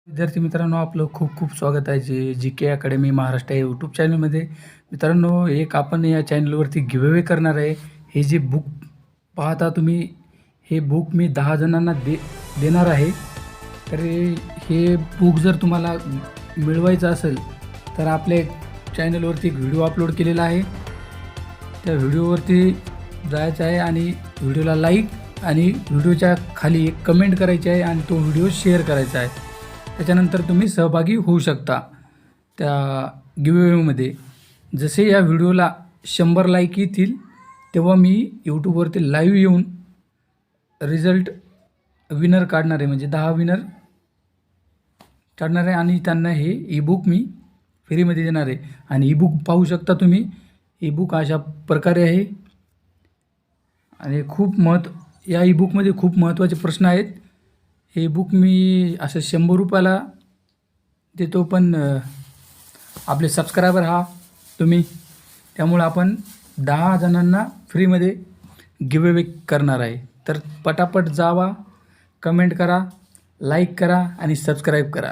विद्यार्थी मित्रांनो, आपलं खूप खूप स्वागत आहे जी के अकॅडमी महाराष्ट्र या यूट्यूब चॅनलमध्ये. मित्रांनो, एक आपण या चॅनलवरती गिव्हअवे करणार आहे. हे जे बुक पाहता तुम्ही, हे बुक मी 10 जणांना देणार आहे. तर हे बुक जर तुम्हाला मिळवायचं असेल तर आपल्या चॅनलवरती एक व्हिडिओ अपलोड केलेला आहे. त्या व्हिडिओवरती जायचं आहे आणि व्हिडिओला लाईक आणि व्हिडिओच्या खाली एक कमेंट करायची आहे आणि तो व्हिडिओ शेअर करायचा आहे. त्याच्यानंतर तुम्ही सहभागी होऊ शकता त्या गिव्हअवेमध्ये. जसे या व्हिडिओला 100 लाईक येतील तेव्हा मी यूट्यूबवरती लाईव्ह येऊन रिझल्ट विनर काढणार आहे, म्हणजे 10 विनर काढणार आहे आणि त्यांना हे ईबुक मी फ्रीमध्ये देणार आहे. आणि ईबुक पाहू शकता तुम्ही. ईबुक अशा प्रकारे आहे आणि या ईबुकमध्ये खूप महत्त्वाचे प्रश्न आहेत. हे बुक मी असं 100 रुपयाला देतो, पण आपले सबस्क्रायबर तुम्ही, त्यामुळे आपण 10 जणांना फ्रीमध्ये गिव्हअवे करणार आहे. तर पटापट जावा, कमेंट करा, लाईक करा आणि सबस्क्राईब करा.